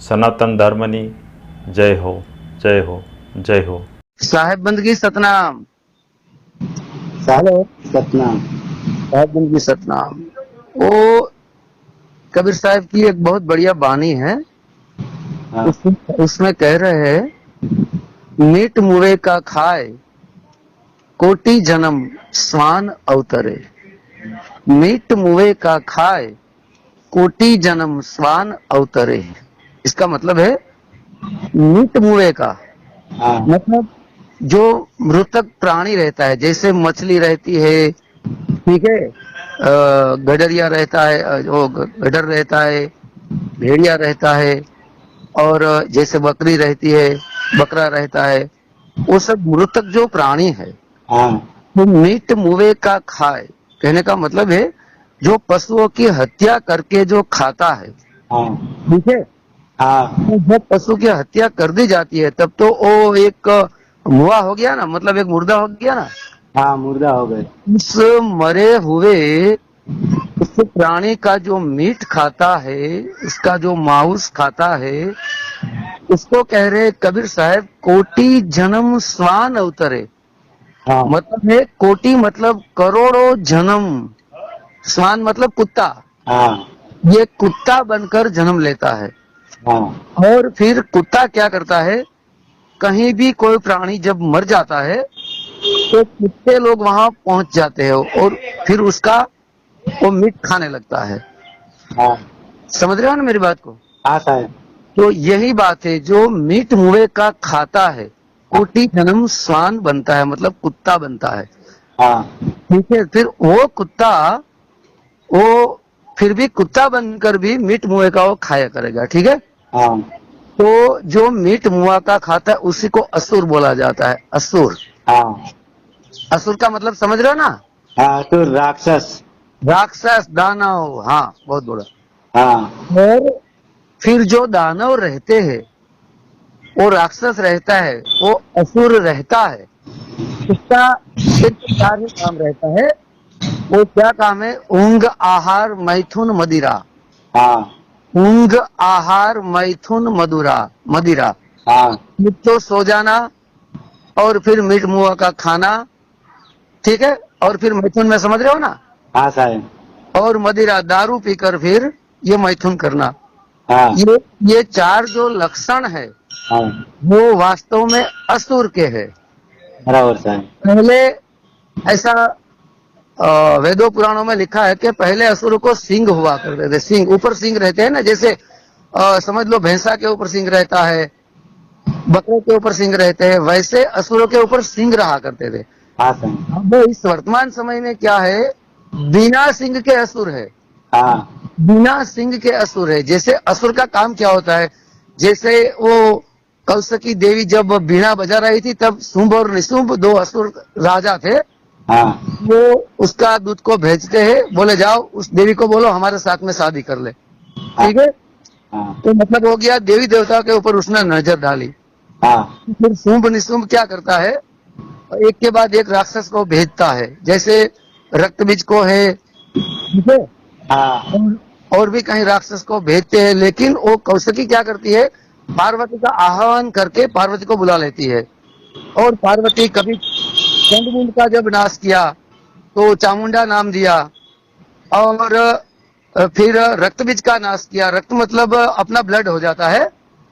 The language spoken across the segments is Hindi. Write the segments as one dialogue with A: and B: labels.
A: સનાતન ધર્મની જય હો, જય હો, જય હો।
B: साहेब बंदगी सतनाम,
C: साहब सतनाम।
B: साहेब बंदगी सतनाम। वो कबीर साहब की एक बहुत बढ़िया बानी है।
C: हाँ।
B: उसमें कह रहे हैं, मीट मुए का खाए कोटि जन्म स्वान अवतरे। मीट मुए का खाए कोटि जन्म स्वान अवतरे। इसका मतलब है मीट मुए का
C: हाँ।
B: मतलब जो मृतक प्राणी रहता है, जैसे मछली रहती है, ठीक है, गडरिया रहता है, वो गडर रहता है, भेड़िया रहता है, और जैसे बकरी रहती है, बकरा रहता है, वो सब मृतक जो प्राणी है,
C: हाँ।
B: तो मीट मुए का खाए कहने का मतलब है जो पशुओं की हत्या करके जो खाता है,
C: हाँ।
B: ठीक है।
C: हाँ।
B: तो जब पशु की हत्या कर दी जाती है तब तो वो एक मुआ हो गया ना, मतलब एक मुर्दा हो गया ना।
C: हाँ, मुर्दा हो गए।
B: उस मरे हुए उस प्राणी का जो मीट खाता है, उसका जो मांस खाता है, उसको कह रहे कबीर साहब कोटि जन्म स्वान अवतरे।
C: हाँ।
B: मतलब है कोटि मतलब करोड़ों जन्म, स्वान मतलब कुत्ता,
C: हाँ।
B: ये कुत्ता बनकर जन्म लेता है।
C: हाँ।
B: और फिर कुत्ता क्या करता है, कहीं भी कोई प्राणी जब मर जाता है तो कुत्ते लोग वहां पहुंच जाते हैं और फिर उसका वो मीट खाने लगता है।
C: हाँ।
B: समझ रहे हो ना मेरी बात को?
C: हाँ साहब।
B: तो यही बात है, जो मीट मुए का खाता है कोटि जन्म स्वान बनता है, मतलब कुत्ता बनता है।
C: हाँ।
B: ठीक है, फिर वो कुत्ता वो फिर भी कुत्ता बनकर भी मीट मुए का वो खाया करेगा, ठीक है।
C: हाँ।
B: तो जो मीट मुआ का खाता है उसी को असुर बोला जाता है, असुर।
C: हाँ।
B: असुर का मतलब समझ रहे हो ना?
C: हाँ, तो राक्षस।
B: राक्षस, दानव, हाँ बहुत बड़ा।
C: हाँ।
B: और फिर जो दानव रहते हैं, वो राक्षस रहता है, वो असुर रहता है, उसका एक कार्य काम रहता है। वो क्या काम है? ऊंग आहार मैथुन मदिरा।
C: हाँ।
B: ऊंग आहार मैथुन मदिरा मदिरा।
C: हाँ।
B: फिर तो सो जाना और फिर मीट मुआ का खाना, ठीक है, और फिर मैथुन में समझ रहे हो ना?
C: हाँ साहब।
B: और मदिरा दारू पीकर फिर ये मैथुन करना।
C: हाँ।
B: ये चार जो लक्षण है
C: हाँ,
B: वो वास्तव में असुर के है।
C: बराबर साहब।
B: पहले ऐसा वेदों पुराणों में लिखा है कि पहले असुर को सिंह हुआ करते थे। सिंह, ऊपर सिंह रहते हैं ना, जैसे समझ लो भैंसा के ऊपर सिंह रहता है, बकरे के ऊपर सिंह रहते हैं, वैसे असुरों के ऊपर सिंह रहा करते थे।
C: हाँ साहब।
B: अब इस वर्तमान समय में क्या है, बिना सिंह के असुर है।
C: हाँ।
B: बिना सिंह के असुर है। जैसे असुर का काम क्या होता है, जैसे वो कौशकी देवी जब बीणा बजा रही थी तब शुंभ और निशुंभ दो असुर राजा थे।
C: हाँ।
B: वो उसका दूत को भेजते हैं, बोले जाओ उस देवी को बोलो हमारे साथ में शादी कर ले, ठीक है।
C: हाँ।
B: तो मतलब हो गया देवी देवता के ऊपर उसने नजर डाली।
C: हाँ।
B: फिर शुंभ निशुंभ क्या करता है, एक के बाद एक राक्षस को भेजता है, जैसे रक्तबीज को है, ठीक है,
C: हाँ।
B: और भी कहीं राक्षस को भेजते हैं। लेकिन वो कौशकी क्या करती है, पार्वती का आह्वान करके पार्वती को बुला लेती है। और पार्वती कभी चंडमुंड का जब नाश किया तो चामुंडा नाम दिया, और फिर रक्त बीज का नाश किया। रक्त मतलब अपना ब्लड हो जाता है,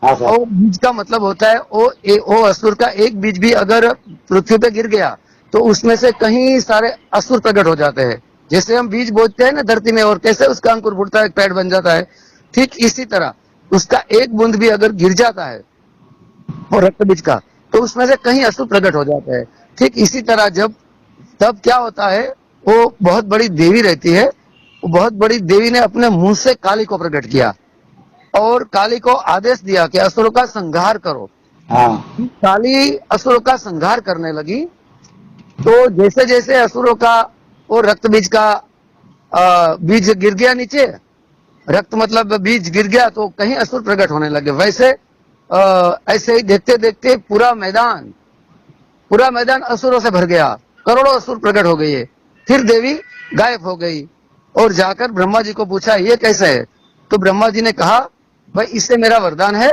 C: हाँ साहब।
B: और बीज का मतलब होता है वो असुर का एक बीज भी अगर पृथ्वी पे गिर गया तो उसमें से कई सारे असुर प्रकट हो जाते हैं। जैसे हम बीज बोते हैं ना धरती में, और कैसे उसका अंकुर फूटता है, एक पेड़ बन जाता है, ठीक इसी तरह उसका एक बूंद भी अगर गिर जाता है और रक्त बीज का, तो उसमें से कहीं असुर प्रकट हो जाते हैं। ठीक इसी तरह तब क्या होता है, वो बहुत बड़ी देवी रहती है, वो बहुत बड़ी देवी ने अपने मुंह से काली को प्रकट किया और काली को आदेश दिया कि असुरों का संहार करो।
C: हाँ।
B: काली असुरों का संहार करने लगी। तो जैसे जैसे असुरों का वो रक्त बीज का बीज गिर गया नीचे, रक्त मतलब बीज गिर गया तो कहीं असुर प्रकट होने लगे। वैसे ऐसे ही देखते देखते पूरा मैदान असुरों से भर गया, करोड़ों असुर प्रकट हो गए। फिर देवी गायब हो गई और जाकर ब्रह्मा जी को पूछा ये कैसे है, तो ब्रह्मा जी ने कहा भाई इससे मेरा वरदान है,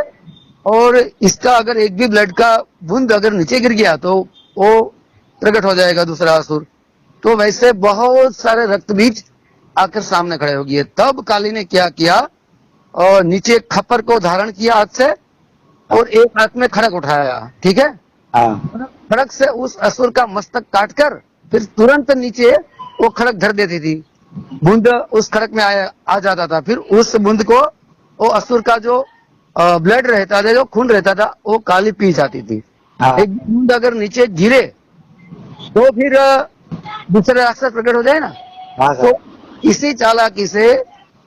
B: और इसका अगर एक भी ब्लड का बूंद अगर नीचे गिर गया तो वो प्रकट हो जाएगा दूसरा असुर। तो वैसे बहुत सारे रक्त बीज आकर सामने खड़े हो गए। तब काली ने क्या किया, और नीचे खप्पर को धारण किया हाथ से, और एक हाथ में खड़क उठाया, ठीक है।
C: हाँ
B: खड़क से उस असुर का मस्तक काटकर फिर तुरंत नीचे वो खड़क धर देती थी, बूंद उस खड़क में आ जाता था। फिर उस बूंद को वो असुर का जो ब्लड रहता था, जो खून रहता था, वो काली पी जाती थी।
C: हाँ
B: एक बूंद अगर नीचे गिरे तो फिर दूसरे राक्षस प्रकट हो जाए ना।
C: हाँ
B: तो
C: साहब
B: इसी चालाकी से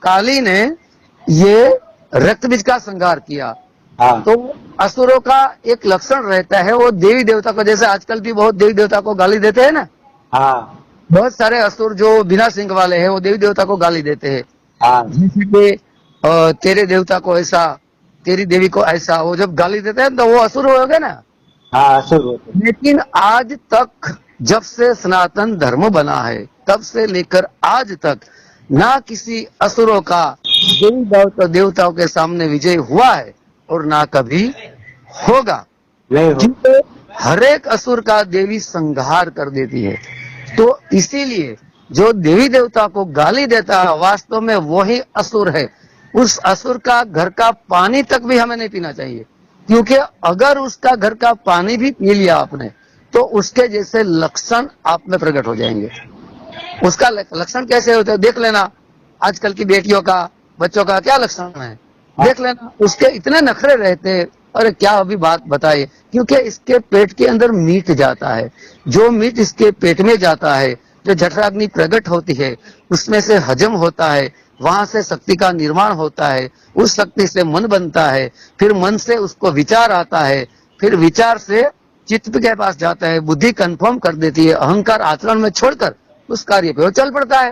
B: काली ने ये रक्त बीज का संहार किया।
C: हाँ
B: तो असुरों का एक लक्षण रहता है, वो देवी देवता को, जैसे आजकल भी बहुत देवी देवता को गाली देते हैं ना,
C: हाँ
B: बहुत सारे असुर जो बिना सिंह वाले हैं वो देवी देवता को गाली देते हैं।
C: हाँ
B: जैसे कि तेरे देवता को ऐसा, तेरी देवी को ऐसा, वो जब गाली देते हैं तो वो असुर हो गए ना।
C: हाँ असुर होते।
B: लेकिन आज तक जब से सनातन धर्म बना है तब से लेकर आज तक ना किसी असुरों का देवी देवताओं के सामने विजय हुआ है और ना कभी होगा,
C: नहीं हो।
B: क्योंकि हर एक असुर का देवी संहार कर देती है। तो इसीलिए जो देवी देवता को गाली देता है वास्तव में वही असुर है। उस असुर का घर का पानी तक भी हमें नहीं पीना चाहिए, क्योंकि अगर उसका घर का पानी भी पी लिया आपने तो उसके जैसे लक्षण आप में प्रकट हो जाएंगे। उसका लक्षण कैसे होते हैं देख लेना, आजकल की बेटियों का, बच्चों का क्या लक्षण है देख लेना। उसके इतने नखरे रहते हैं, अरे क्या अभी बात बताइए, क्योंकि इसके पेट के अंदर मीट जाता है। जो मीट इसके पेट में जाता है, जो जठराग्नि प्रकट होती है, उसमें से हजम होता है, वहां से शक्ति का निर्माण होता है, उस शक्ति से मन बनता है, फिर मन से उसको विचार आता है, फिर विचार से चित्त के पास जाता है, बुद्धि कंफर्म कर देती है, अहंकार आचरण में छोड़कर उस कार्य पे वो चल पड़ता है।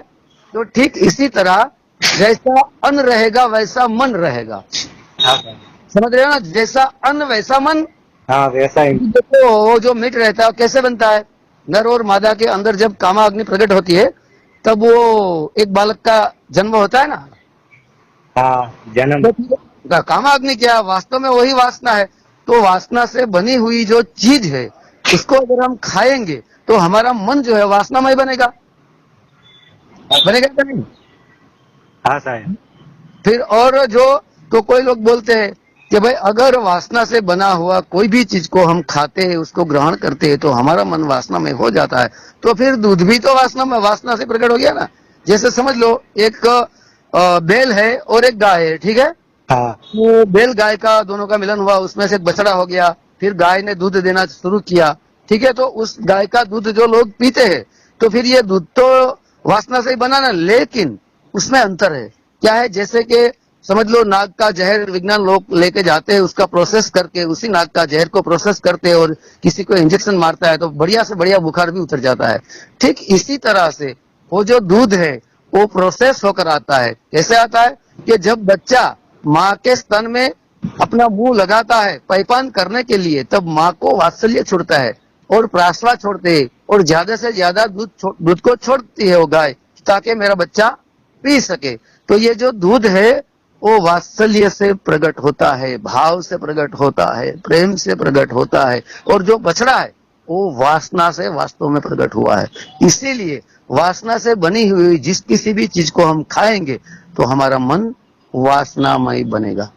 B: तो ठीक इसी तरह जैसा अन्न रहेगा वैसा मन रहेगा,
C: हाँ साहब।
B: समझ रहे हो ना, जैसा अन्न वैसा मन।
C: हाँ वैसा ही।
B: देखो वो जो मीट रहता है कैसे बनता है, नर और मादा के अंदर जब कामाग्नि प्रकट होती है तब वो एक बालक का जन्म होता है ना।
C: हाँ जन्म।
B: तो कामाग्नि क्या वास्तव में वही वासना है। तो वासना से बनी हुई जो चीज है उसको अगर हम खाएंगे तो हमारा मन जो है वासनामय बनेगा, बनेगा क्या नहीं।
C: हाँ साहब।
B: फिर और जो, तो कोई लोग बोलते हैं कि भाई अगर वासना से बना हुआ कोई भी चीज को हम खाते हैं, उसको ग्रहण करते हैं तो हमारा मन वासना में हो जाता है। तो फिर दूध भी तो वासना से प्रकट हो गया ना। जैसे समझ लो एक बैल है और एक गाय है, ठीक है।
C: हाँ
B: तो बैल गाय का दोनों का मिलन हुआ, उसमें से एक बछड़ा हो गया, फिर गाय ने दूध देना शुरू किया, ठीक है। तो उस गाय का दूध जो लोग पीते हैं तो फिर ये दूध तो वासना से ही बना ना, लेकिन उसमें अंतर है। क्या है, जैसे कि समझ लो नाग का जहर विज्ञान लोग लेके जाते हैं, उसका प्रोसेस करके उसी नाग का जहर को प्रोसेस करते हैं और किसी को इंजेक्शन मारता है तो बढ़िया से बढ़िया बुखार भी उतर जाता है। ठीक इसी तरह से वो जो दूध है वो प्रोसेस होकर आता है। कैसे आता है कि जब बच्चा माँ के स्तन में अपना मुंह लगाता है पैपान करने के लिए, तब माँ को वात्सल्य छुड़ता है और प्राश्वा छोड़ते हैं और ज्यादा से ज्यादा दूध को छोड़ती है वो गाय, ताकि मेरा बच्चा पी सके। तो ये जो दूध है वो वात्सल्य से प्रकट होता है, भाव से प्रकट होता है, प्रेम से प्रकट होता है। और जो बछड़ा है वो वासना से वास्तव में प्रकट हुआ है। इसीलिए वासना से बनी हुई जिस किसी भी चीज को हम खाएंगे तो हमारा मन वासनामय बनेगा।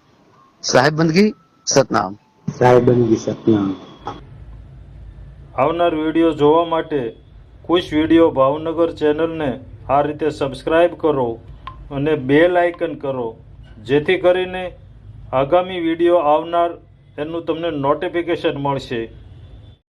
B: साहेब बंदगी सतनाम।
C: साहेब बनेगी सतनाम।
A: આવનાર વિડીયો જોવા માટે ખુશ વિડીયો ભાવનગર ચેનલને આ રીતે સબસ્ક્રાઈબ કરો અને બેલ આઇકન કરો, જેથી કરીને આગામી વિડીયો આવનાર એનું તમને નોટિફિકેશન મળશે।